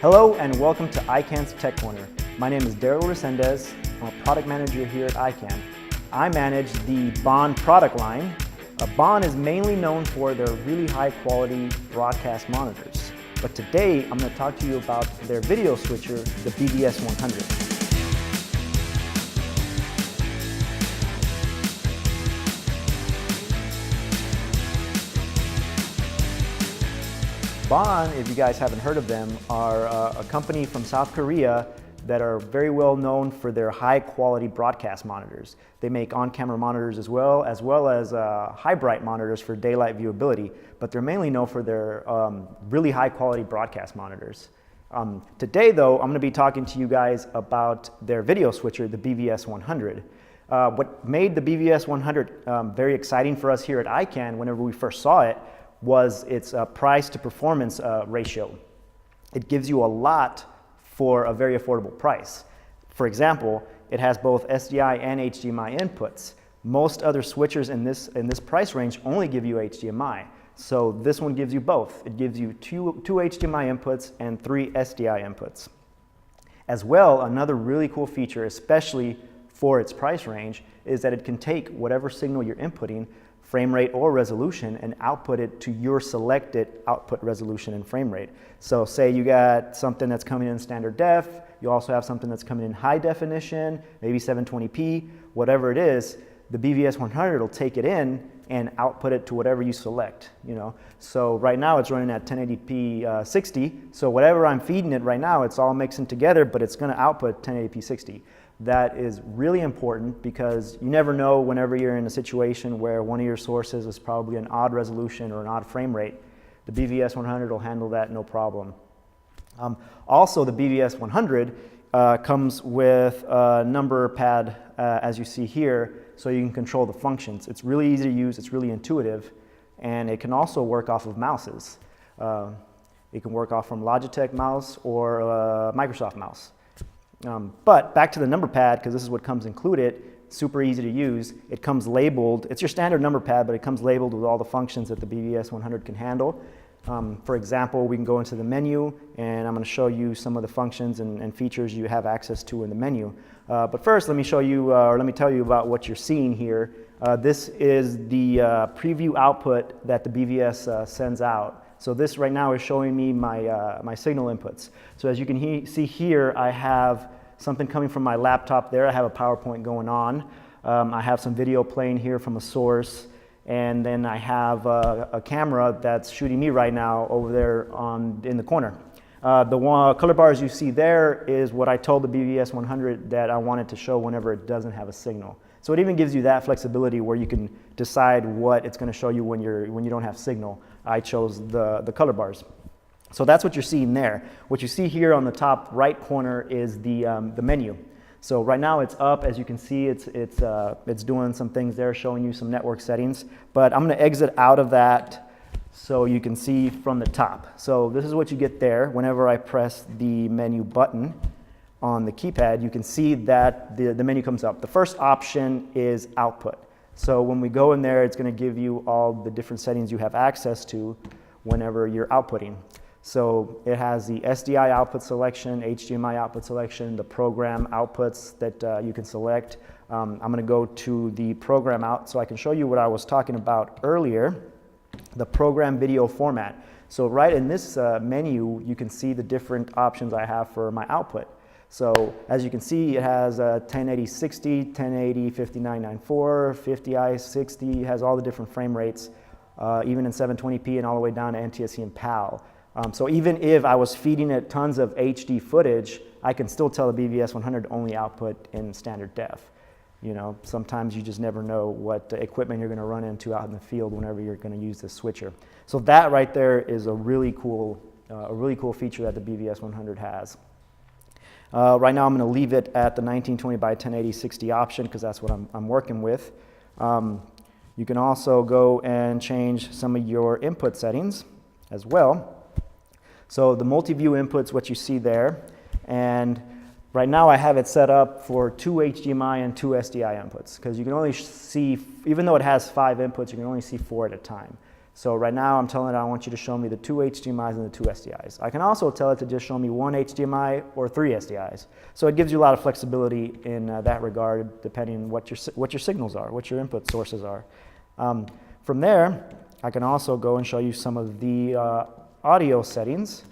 Hello and welcome to Ikan's Tech Corner. My name is Dariel Resendez. I'm a product manager here at Ikan. I manage the Bon product line. Bon is mainly known for their really high quality broadcast monitors. But today I'm going to talk to you about their video switcher, the BVS-100. Bon, if you guys haven't heard of them, are a company from South Korea that are very well known for their high quality broadcast monitors. They make on-camera monitors as well as high bright monitors for daylight viewability, but they're mainly known for their really high quality broadcast monitors. Today though, I'm going to be talking to you guys about their video switcher, the BVS-100. What made the BVS-100 very exciting for us here at Ikan whenever we first saw it was its price to performance ratio. It gives you a lot for a very affordable price. For example, it has both SDI and HDMI inputs. Most other switchers in this price range only give you HDMI. So this one gives you both. It gives you two HDMI inputs and 3 SDI inputs. As well, another really cool feature, especially for its price range, is that it can take whatever signal you're inputting, frame rate or resolution, and output it to your selected output resolution and frame rate. So say you got something that's coming in standard def, you also have something that's coming in high definition, maybe 720p, whatever it is, the BVS-100 will take it in and output it to whatever you select, you know. So right now it's running at 1080p 60, so whatever I'm feeding it right now, it's all mixing together, but it's gonna output 1080p 60. That is really important because you never know whenever you're in a situation where one of your sources is probably an odd resolution or an odd frame rate. The BVS-100 will handle that no problem. Also, the BVS-100 comes with a number pad, as you see here, so you can control the functions. It's really easy to use, it's really intuitive, and it can also work off of mouses. It can work off from Logitech mouse or Microsoft mouse. But back to the number pad, because this is what comes included, super easy to use. It comes labeled, it's your standard number pad, but it comes labeled with all the functions that the BVS-100 can handle. For example, we can go into the menu, and I'm going to show you some of the functions and features you have access to in the menu. But first, let me show you, or let me tell you about what you're seeing here. This is the preview output that the BVS sends out. So this right now is showing me my signal inputs. So as you can see here, I have something coming from my laptop there. I have a PowerPoint going on. I have some video playing here from a source. And then I have a camera that's shooting me right now over there in the corner. The color bars you see there is what I told the BVS-100 that I wanted to show whenever it doesn't have a signal. So it even gives you that flexibility where you can decide what it's going to show you when you don't have signal. I chose the color bars. So that's what you're seeing there. What you see here on the top right corner is the menu. So right now it's up, as you can see, it's doing some things there, showing you some network settings. But I'm going to exit out of that so you can see from the top. So this is what you get there. Whenever I press the menu button on the keypad, you can see that the menu comes up. The first option is output. So when we go in there, it's going to give you all the different settings you have access to whenever you're outputting. So it has the SDI output selection, HDMI output selection, the program outputs that you can select. I'm going to go to the program out so I can show you what I was talking about earlier, the program video format. So right in this menu, you can see the different options I have for my output. So as you can see, it has 1080 60, 1080 5994, 50i 60, it has all the different frame rates, even in 720p and all the way down to NTSC and PAL. So even if I was feeding it tons of HD footage, I can still tell the BVS-100 to only output in standard def. You know, sometimes you just never know what equipment you're going to run into out in the field whenever you're going to use this switcher. So that right there is a really cool feature that the BVS-100 has. Right now I'm going to leave it at the 1920 by 1080 60 option because that's what I'm working with. You can also go and change some of your input settings as well. So the multi-view input's what you see there, and right now I have it set up for 2 HDMI and 2 SDI inputs because you can only see, even though it has 5 inputs, you can only see 4 at a time. So right now I'm telling it I want you to show me the 2 HDMIs and the 2 SDIs. I can also tell it to just show me 1 HDMI or 3 SDIs. So it gives you a lot of flexibility in that regard, depending on what your signals are, what your input sources are. From there, I can also go and show you some of the audio settings.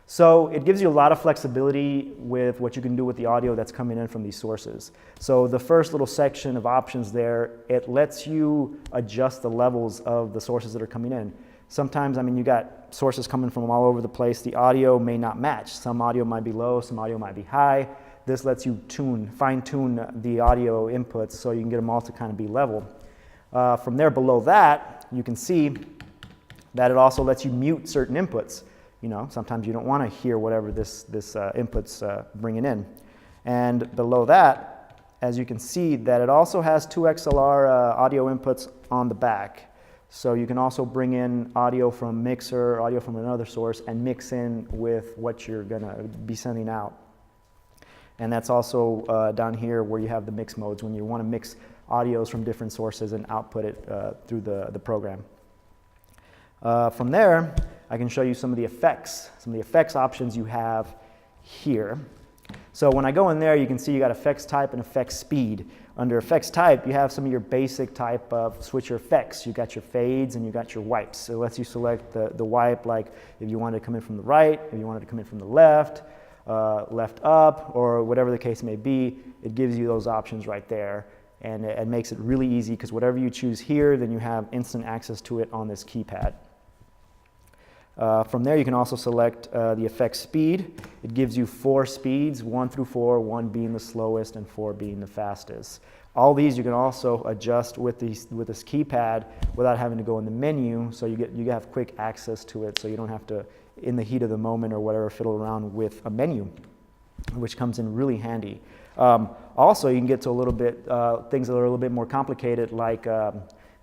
So it gives you a lot of flexibility with what you can do with the audio that's coming in from these sources. So the first little section of options there, it lets you adjust the levels of the sources that are coming in. Sometimes, I mean, you got sources coming from all over the place. The audio may not match. Some audio might be low, some audio might be high. This lets you fine-tune the audio inputs so you can get them all to kind of be level. From there, below that, you can see that it also lets you mute certain inputs. You know, sometimes you don't want to hear whatever this input's bringing in. And below that, as you can see, that it also has 2 XLR audio inputs on the back. So you can also bring in audio from mixer, audio from another source, and mix in with what you're going to be sending out. And that's also down here where you have the mix modes, when you want to mix audios from different sources and output it through the program. From there, I can show you some of the effects options you have here. So when I go in there, you can see you got effects type and effects speed. Under effects type, you have some of your basic type of switcher effects. You got your fades and you got your wipes. So it lets you select the wipe, like if you wanted to come in from the right, if you wanted to come in from the left, left up, or whatever the case may be. It gives you those options right there. And it makes it really easy because whatever you choose here, then you have instant access to it on this keypad. From there, you can also select the effect speed. It gives you 4 speeds, 1 through 4, 1 being the slowest and 4 being the fastest. All these you can also adjust with this keypad without having to go in the menu, so you have quick access to it, so you don't have to, in the heat of the moment or whatever, fiddle around with a menu, which comes in really handy. Also, you can get to a little bit things that are a little bit more complicated, like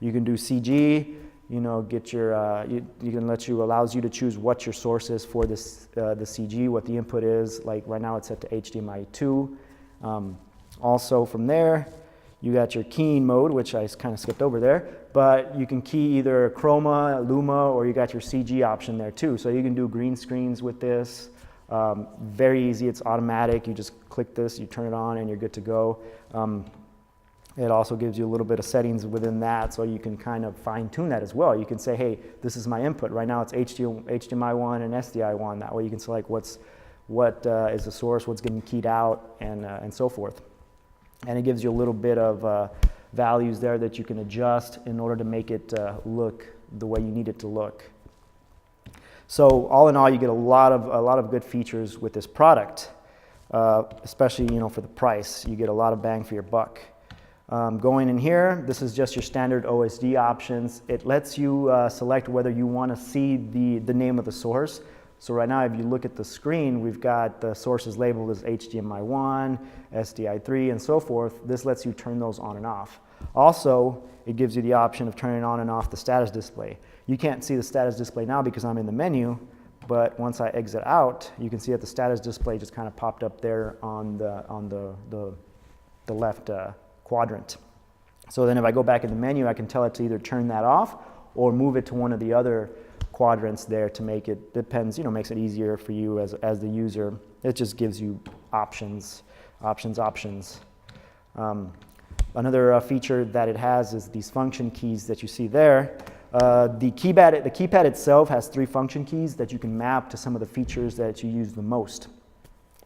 you can do CG. You know, get your, allows you to choose what your source is for this, the CG, what the input is. Like right now it's set to HDMI 2. Also from there, you got your keying mode, which I kind of skipped over there, but you can key either Chroma, Luma, or you got your CG option there too. So you can do green screens with this. Very easy, it's automatic. You just click this, you turn it on, and you're good to go. It also gives you a little bit of settings within that, so you can kind of fine-tune that as well. You can say, hey, this is my input. Right now it's HDMI 1 and SDI 1. That way you can select what is the source, what's getting keyed out, and so forth. And it gives you a little bit of values there that you can adjust in order to make it look the way you need it to look. So all in all, you get a lot of good features with this product, especially for the price. You get a lot of bang for your buck. Going in here, this is just your standard OSD options. It lets you select whether you want to see the name of the source. So right now, if you look at the screen, we've got the sources labeled as HDMI 1, SDI 3, and so forth. This lets you turn those on and off. Also, it gives you the option of turning on and off the status display. You can't see the status display now because I'm in the menu, but once I exit out, you can see that the status display just kind of popped up there on the left quadrant. So then if I go back in the menu, I can tell it to either turn that off or move it to one of the other quadrants there to make it, makes it easier for you as the user. It just gives you options. Another feature that it has is these function keys that you see there. The keypad itself has 3 function keys that you can map to some of the features that you use the most.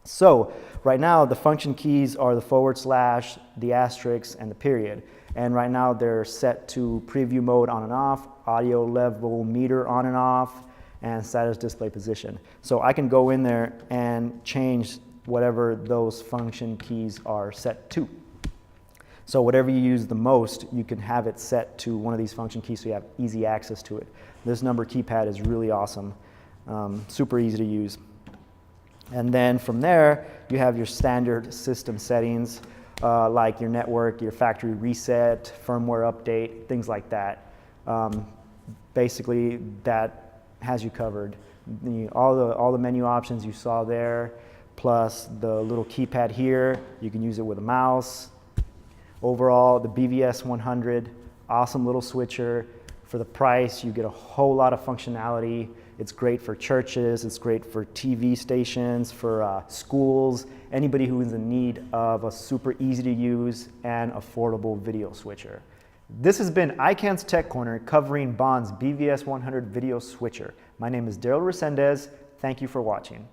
So right now the function keys are the /, the asterisk, and the period. And right now they're set to preview mode on and off, audio level meter on and off, and status display position. So I can go in there and change whatever those function keys are set to. So whatever you use the most, you can have it set to one of these function keys so you have easy access to it. This number keypad is really awesome, super easy to use. And then from there, you have your standard system settings, like your network, your factory reset, firmware update, things like that. Basically, that has you covered. All the menu options you saw there, plus the little keypad here, you can use it with a mouse. Overall, the BVS-100, awesome little switcher For the price, you get a whole lot of functionality. It's great for churches, it's great for TV stations, for schools, anybody who is in need of a super easy to use and affordable video switcher. This has been Ikan's Tech Corner covering Bon's BVS-100 Video Switcher. My name is Dariel Resendez. Thank you for watching.